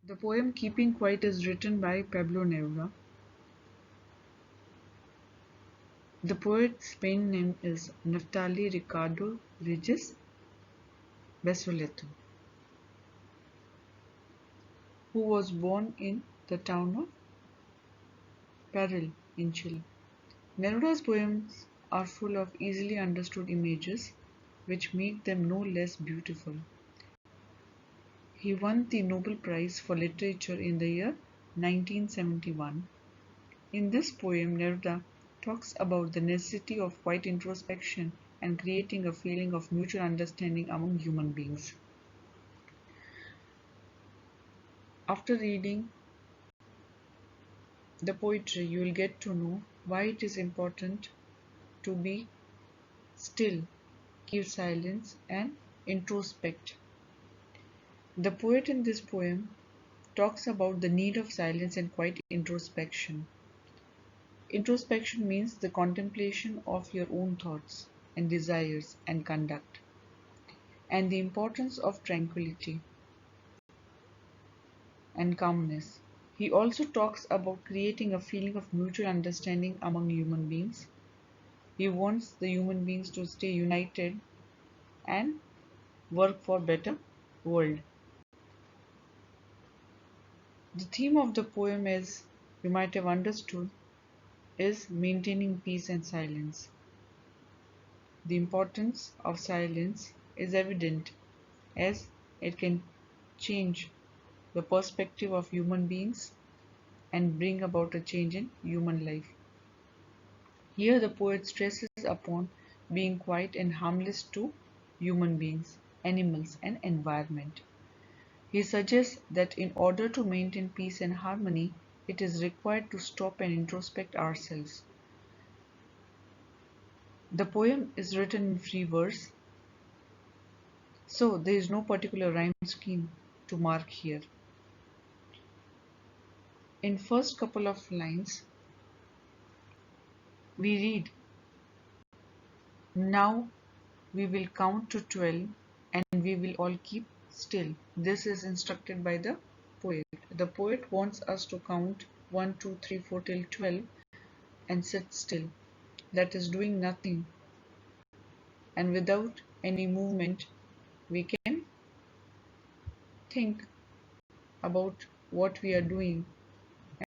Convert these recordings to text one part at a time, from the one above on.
The poem Keeping Quiet is written by Pablo Neruda. The poet's pen name is Naftali Ricardo Regis Besoleto, who was born in the town of Parral in Chile. Neruda's poems are full of easily understood images which make them no less beautiful. He won the Nobel Prize for Literature in the year 1971. In this poem, Neruda talks about the necessity of quiet introspection and creating a feeling of mutual understanding among human beings. After reading the poetry, you will get to know why it is important to be still, keep silence, and introspect. The poet in this poem talks about the need of silence and quiet introspection. Introspection means the contemplation of your own thoughts and desires and conduct, and the importance of tranquility and calmness. He also talks about creating a feeling of mutual understanding among human beings. He wants the human beings to stay united and work for a better world. The theme of the poem, as you might have understood, is maintaining peace and silence. The importance of silence is evident as it can change the perspective of human beings and bring about a change in human life. Here the poet stresses upon being quiet and harmless to human beings, animals, and environment. He suggests that in order to maintain peace and harmony, it is required to stop and introspect ourselves. The poem is written in free verse, so there is no particular rhyme scheme to mark here. In first couple of lines, we read, "Now we will count to 12 and we will all keep still." This is instructed by the poet. The poet wants us to count 1, 2, 3, 4 till 12 and sit still. That is doing nothing. And without any movement, we can think about what we are doing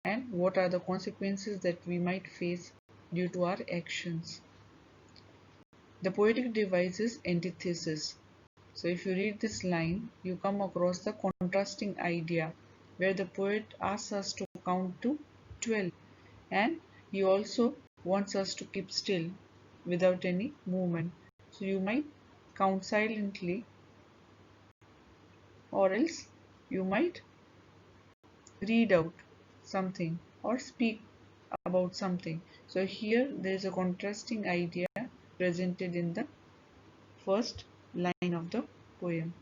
and what are the consequences that we might face due to our actions. The poetic device is antithesis. So if you read this line, you come across the contrasting idea where the poet asks us to count to 12 and he also wants us to keep still without any movement. So you might count silently, or else you might read out something or speak about something. So here there is a contrasting idea presented in the first line of the poem.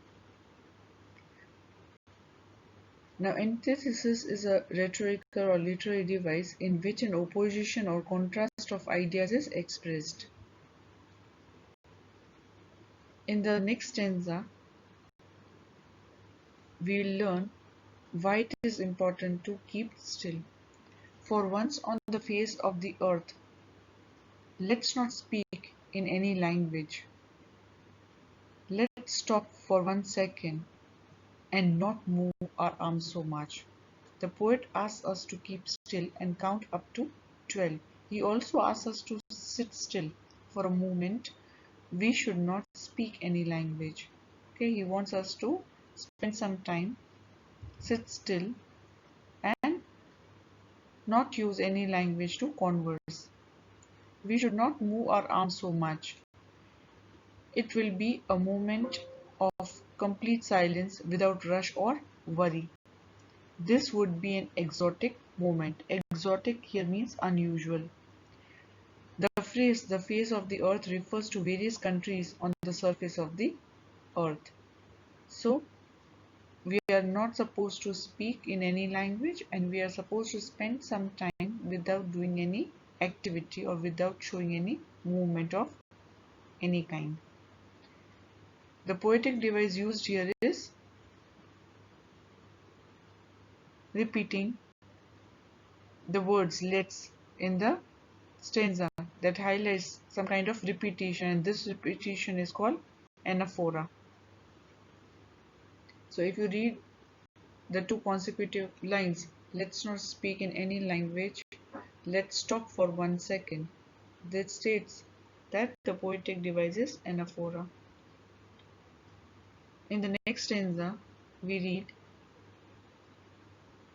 Now, antithesis is a rhetorical or literary device in which an opposition or contrast of ideas is expressed. In the next stanza, we will learn why it is important to keep still. For once on the face of the earth, let's not speak in any language. Let's stop for 1 second and not move our arms so much. The poet asks us to keep still and count up to 12. He also asks us to sit still for a moment. We should not speak any language. Okay, he wants us to spend some time, sit still, and not use any language to converse. We should not move our arms so much. It will be a moment of complete silence without rush or worry. This would be an exotic moment. Exotic here means unusual. The phrase "the face of the earth" refers to various countries on the surface of the earth. So we are not supposed to speak in any language and we are supposed to spend some time without doing any activity or without showing any movement of any kind. The poetic device used here is repeating the words let's in the stanza that highlights some kind of repetition, and this repetition is called anaphora. So if you read the two consecutive lines, let's not speak in any language, let's stop for 1 second, that states that the poetic device is anaphora. In the next stanza, we read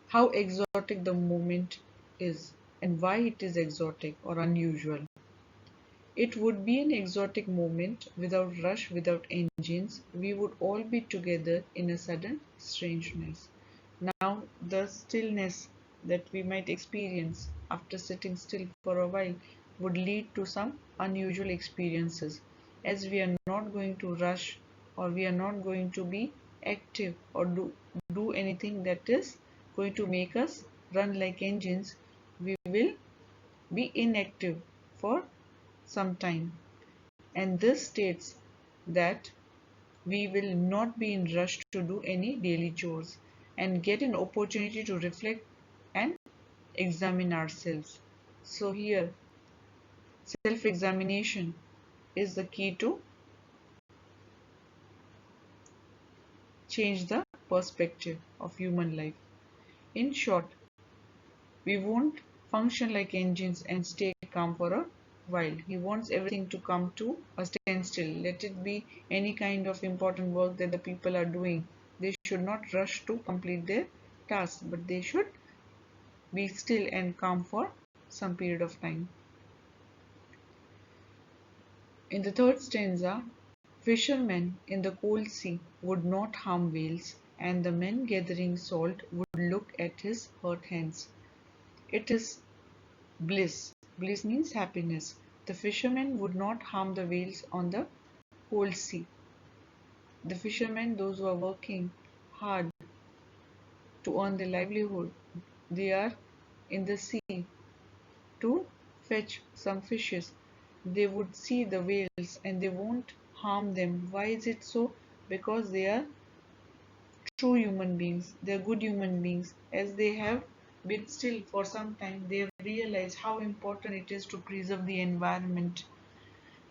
how exotic the moment is and why it is exotic or unusual. It would be an exotic moment without rush, without engines. We would all be together in a sudden strangeness. Now, the stillness that we might experience after sitting still for a while would lead to some unusual experiences, as we are not going to rush or we are not going to be active or do anything that is going to make us run like engines. We will be inactive for some time, and this states that we will not be in rush to do any daily chores and get an opportunity to reflect and examine ourselves. So here self-examination is the key to change the perspective of human life. In short, we won't function like engines and stay calm for a while. He wants everything to come to a standstill. Let it be any kind of important work that the people are doing. They should not rush to complete their tasks, but they should be still and calm for some period of time. In the third stanza, fishermen in the cold sea would not harm whales, and the men gathering salt would look at his hurt hands. It is bliss. Bliss means happiness. The fishermen would not harm the whales on the cold sea. The fishermen, those who are working hard to earn their livelihood, they are in the sea to fetch some fishes. They would see the whales and they won't harm them. Why is it so? Because they are true human beings. They are good human beings. As they have been still for some time, they have realized how important it is to preserve the environment,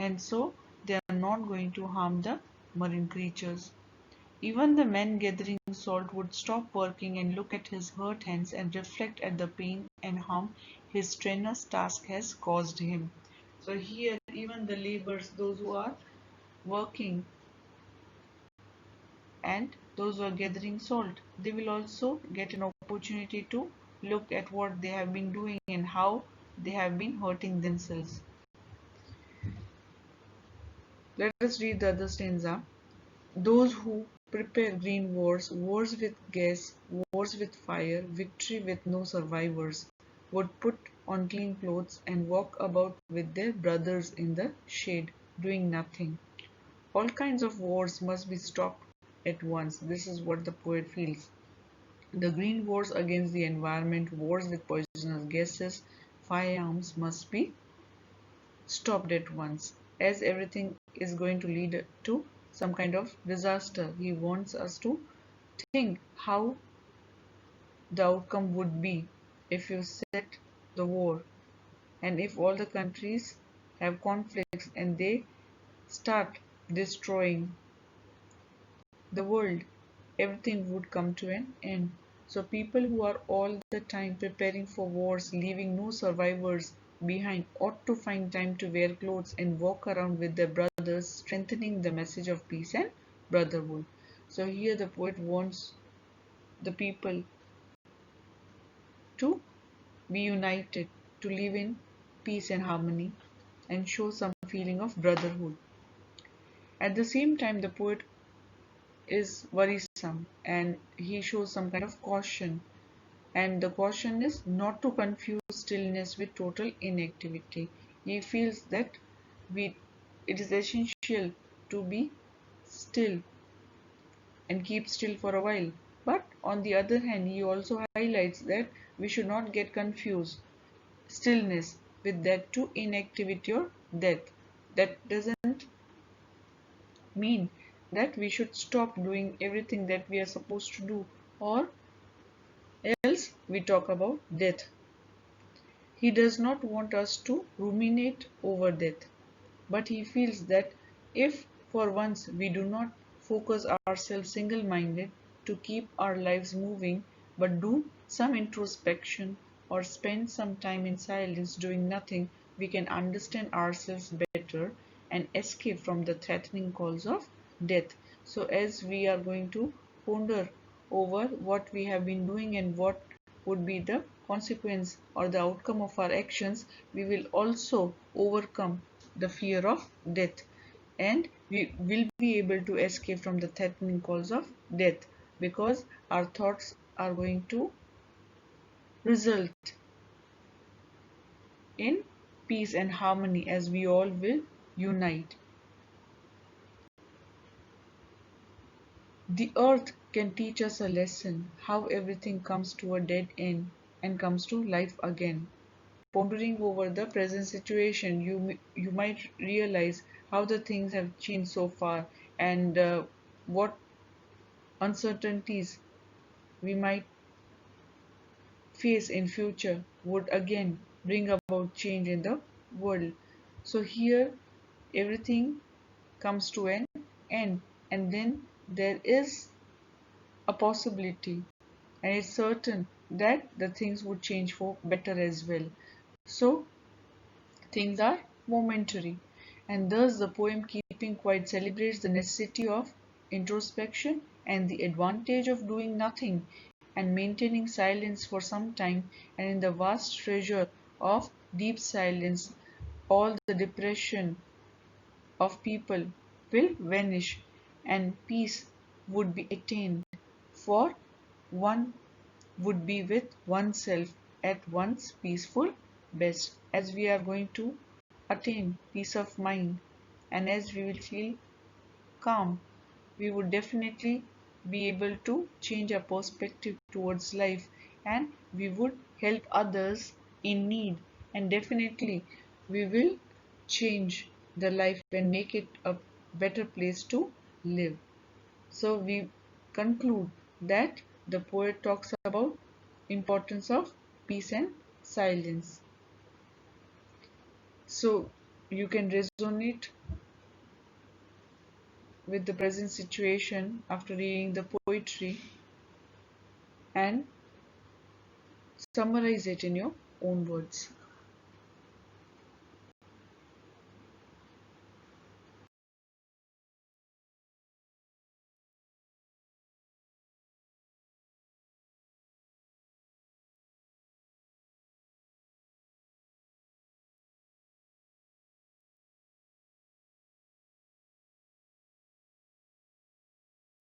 and so they are not going to harm the marine creatures. Even the men gathering salt would stop working and look at his hurt hands and reflect at the pain and harm his strenuous task has caused him. So here even the laborers, those who are working and those who are gathering salt, they will also get an opportunity to look at what they have been doing and how they have been hurting themselves. Let us read the other stanza. Those who prepare green wars, wars with gas, wars with fire, victory with no survivors, would put on clean clothes and walk about with their brothers in the shade, doing nothing. All kinds of wars must be stopped at once. This is what the poet feels. The green wars against the environment, wars with poisonous gases, firearms must be stopped at once, as everything is going to lead to some kind of disaster. He wants us to think how the outcome would be if you set the war and if all the countries have conflicts and they start destroying the world, everything would come to an end. So people who are all the time preparing for wars, leaving no survivors behind, ought to find time to wear clothes and walk around with their brothers, strengthening the message of peace and brotherhood. So here the poet wants the people to be united, to live in peace and harmony, and show some feeling of brotherhood. At the same time, the poet is worrisome and he shows some kind of caution, and the caution is not to confuse stillness with total inactivity. He feels that it is essential to be still and keep still for a while, but on the other hand he also highlights that we should not get confused stillness with that to inactivity or death. That doesn't mean that we should stop doing everything that we are supposed to do, or Else we talk about death. He does not want us to ruminate over death, but he feels that if for once we do not focus ourselves single minded to keep our lives moving, but do some introspection or spend some time in silence doing nothing, we can understand ourselves better and escape from the threatening calls of death. So, as we are going to ponder over what we have been doing and what would be the consequence or the outcome of our actions, we will also overcome the fear of death, and we will be able to escape from the threatening calls of death, because our thoughts are going to result in peace and harmony as we all will unite. The earth can teach us a lesson how everything comes to a dead end and comes to life again. Pondering over the present situation, you might realize how the things have changed so far, and what uncertainties we might face in future would again bring about change in the world. So here everything comes to an end, and then there is a possibility, and it's certain that the things would change for better as well. So things are momentary, and thus the poem Keeping Quiet celebrates the necessity of introspection and the advantage of doing nothing and maintaining silence for some time, and in the vast treasure of deep silence, all the depression of people will vanish and peace would be attained, for one would be with oneself at one's peaceful best. As we are going to attain peace of mind and as we will feel calm, we would definitely be able to change our perspective towards life, and we would help others in need, and definitely we will change the life and make it a better place to live. So we conclude that the poet talks about importance of peace and silence. So you can resonate with the present situation after reading the poetry and summarize it in your own words.